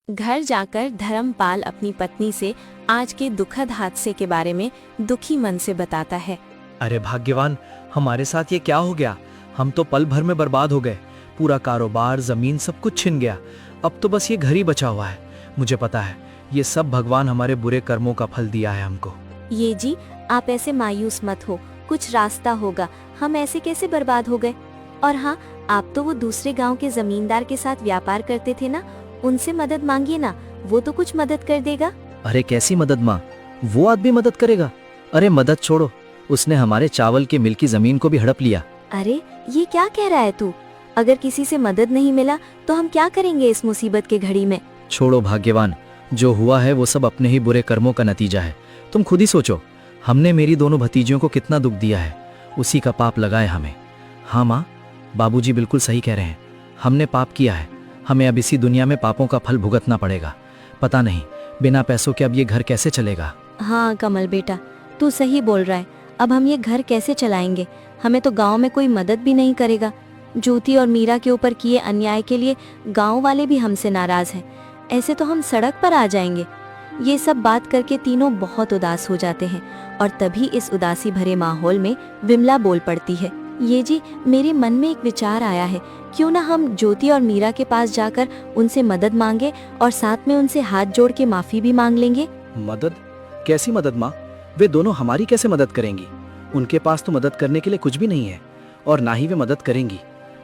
घर जाकर धर्मपाल अपनी पत्नी से आज के दुखद हादसे के बारे में दुखी मन से बताता है। अरे भाग्यवान, हमारे साथ ये क्या हो गया। हम तो पल भर में बर्बाद हो गए। पूरा कारोबार, जमीन, सब कुछ छिन गया। अब तो बस ये घर ही बचा हुआ है। मुझे पता है ये सब भगवान हमारे बुरे कर्मों का फल दिया है हमको। ये जी, आप ऐसे मायूस मत हो, कुछ रास्ता होगा। हम ऐसे कैसे बर्बाद हो गए। और हाँ, आप तो वो दूसरे गांव के जमींदार के साथ व्यापार करते थे ना, उनसे मदद मांगिए ना, वो तो कुछ मदद कर देगा। अरे कैसी मदद माँ, वो आदमी मदद करेगा। अरे मदद छोड़ो, उसने हमारे चावल के मिल की जमीन को भी हड़प लिया। अरे ये क्या कह रहा है तू। अगर किसी से मदद नहीं मिला तो हम क्या करेंगे इस मुसीबत के घड़ी में। छोड़ो भाग्यवान, जो हुआ है वो सब अपने ही बुरे कर्मों का नतीजा है। तुम खुद ही सोचो, हमने मेरी दोनों भतीजियों को कितना दुख दिया है, उसी का पाप लगाए हमें। हाँ माँ, बाबूजी बिल्कुल सही कह रहे हैं। हमने पाप किया है, हमें अब इसी दुनिया में पापों का फल भुगतना पड़ेगा। पता नहीं बिना पैसों के अब ये घर कैसे चलेगा। हाँ कमल बेटा, तू सही बोल रहा है। अब हम ये घर कैसे चलाएंगे। हमें तो गांव में कोई मदद भी नहीं करेगा। ज्योति और मीरा के ऊपर किए अन्याय के लिए गांव वाले भी हमसे नाराज हैं। ऐसे तो हम सड़क पर आ जाएंगे। ये सब बात करके तीनों बहुत उदास हो जाते हैं और तभी इस उदासी भरे माहौल में विमला बोल पड़ती है। ये जी, मेरे मन में एक विचार आया है। क्यों ना हम ज्योति और मीरा के पास जाकर उनसे मदद मांगे और साथ में उनसे हाथ जोड़ के माफी भी मांग लेंगे। मदद? कैसी मदद माँ? वे दोनों हमारी कैसे मदद करेंगी? उनके पास तो मदद करने के लिए कुछ भी नहीं है और ना ही वे मदद करेंगी।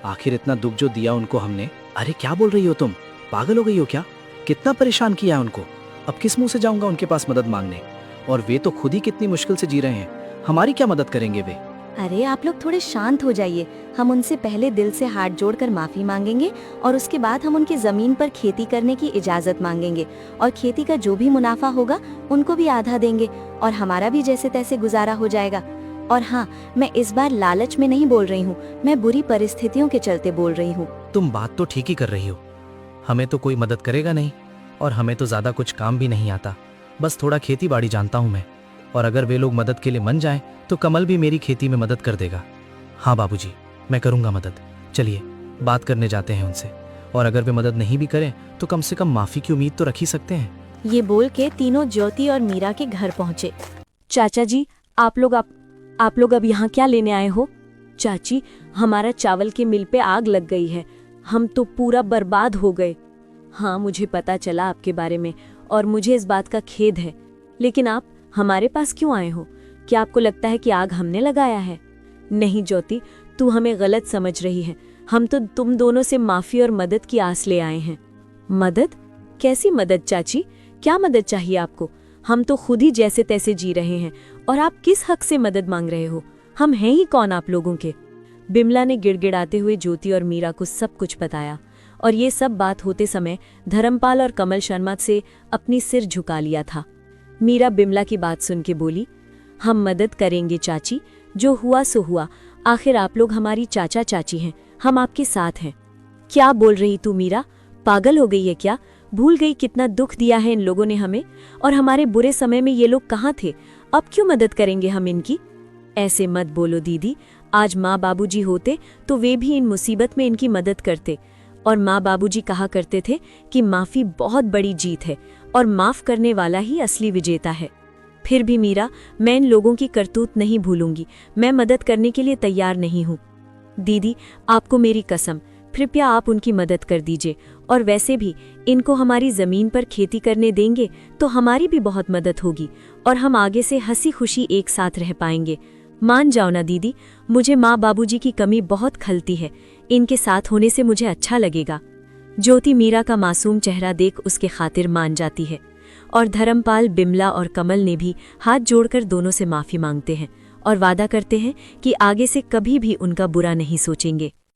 आखिर इतना दुख जो दिया उनको हमने। अरे क्या बोल रही हो तुम, पागल हो गई हो क्या? कितना परेशान किया है उनको। अब किस मुंह से जाऊंगा उनके पास मदद मांगने। और वे तो खुद ही कितनी मुश्किल से जी रहे हैं, हमारी क्या मदद करेंगे वे। अरे आप लोग थोड़े शांत हो जाइए। हम उनसे पहले दिल से हाथ जोड़कर माफी मांगेंगे और उसके बाद हम उनकी जमीन पर खेती करने की इजाजत मांगेंगे और खेती का जो भी मुनाफा होगा उनको भी आधा देंगे और हमारा भी जैसे तैसे गुजारा हो जाएगा। और हाँ, मैं इस बार लालच में नहीं बोल रही हूँ, मैं बुरी परिस्थितियों के चलते बोल रही हूँ। तुम बात तो ठीक ही कर रही हो। हमें तो कोई मदद करेगा नहीं और हमें तो ज्यादा कुछ काम भी नहीं आता। बस थोड़ा खेती बाड़ी जानता हूँ मैं, और अगर वे लोग मदद के लिए मन जाएं तो कमल भी मेरी खेती में मदद कर देगा। हाँ बाबूजी, मैं करूँगा मदद। चलिए बात करने जाते हैं उनसे, और अगर वे मदद नहीं भी करें तो कम से कम माफी की उम्मीद तो रख ही सकते हैं। ये बोल के तीनों ज्योति और मीरा के घर पहुँचे। चाचा जी, आप लोग अब यहाँ क्या लेने आए हो? चाची, हमारा चावल के मिल पे आग लग गई है, हम तो पूरा बर्बाद हो गए। हाँ, मुझे पता चला आपके बारे में और मुझे इस बात का खेद है, लेकिन आप हमारे पास क्यों आए हो? क्या आपको लगता है कि आग हमने लगाया है? नहीं ज्योति, तू हमें गलत समझ रही है। हम तो तुम दोनों से माफी और मदद की आस ले आए हैं। मदद? कैसी मदद चाची? क्या मदद चाहिए आपको? हम तो खुद ही जैसे तैसे जी रहे हैं और आप किस हक से मदद मांग रहे हो? हम हैं ही कौन आप लोगों के? बिमला ने गिड़गिड़ाते हुए ज्योति और मीरा को सब कुछ बताया और ये सब बात होते समय धर्मपाल और कमल शर्मा से अपनी सिर झुका लिया था। मीरा बिमला की बात सुन के बोली, हम मदद करेंगे चाची, जो हुआ सो हुआ। आखिर आप लोग हमारी चाचा चाची हैं, हम आपके साथ हैं। क्या बोल रही तू मीरा? पागल हो गई है क्या? भूल गई कितना दुख दिया है इन लोगों ने हमें, और हमारे बुरे समय में ये लोग कहाँ थे? अब क्यों मदद करेंगे हम इनकी? ऐसे मत बोलो दीदी, आज माँ बाबूजी होते तो वे भी इन मुसीबत में इनकी मदद करते। और माँ बाबूजी कहा करते थे कि माफी बहुत बड़ी जीत है और माफ करने वाला ही असली विजेता है। फिर भी मीरा, मैं इन लोगों की करतूत नहीं भूलूंगी। मैं मदद करने के लिए तैयार नहीं हूँ। दीदी, आपको मेरी कसम, कृपया आप उनकी मदद कर दीजिए। और वैसे भी इनको हमारी जमीन पर खेती करने देंगे तो हमारी भी बहुत मदद होगी और हम आगे से हंसी खुशी एक साथ रह पाएंगे। मान जाओ ना दीदी, मुझे माँ बाबूजी की कमी बहुत खलती है। इनके साथ होने से मुझे अच्छा लगेगा। ज्योति मीरा का मासूम चेहरा देख उसके खातिर मान जाती है और धर्मपाल, बिमला और कमल ने भी हाथ जोड़कर दोनों से माफी मांगते हैं और वादा करते हैं कि आगे से कभी भी उनका बुरा नहीं सोचेंगे।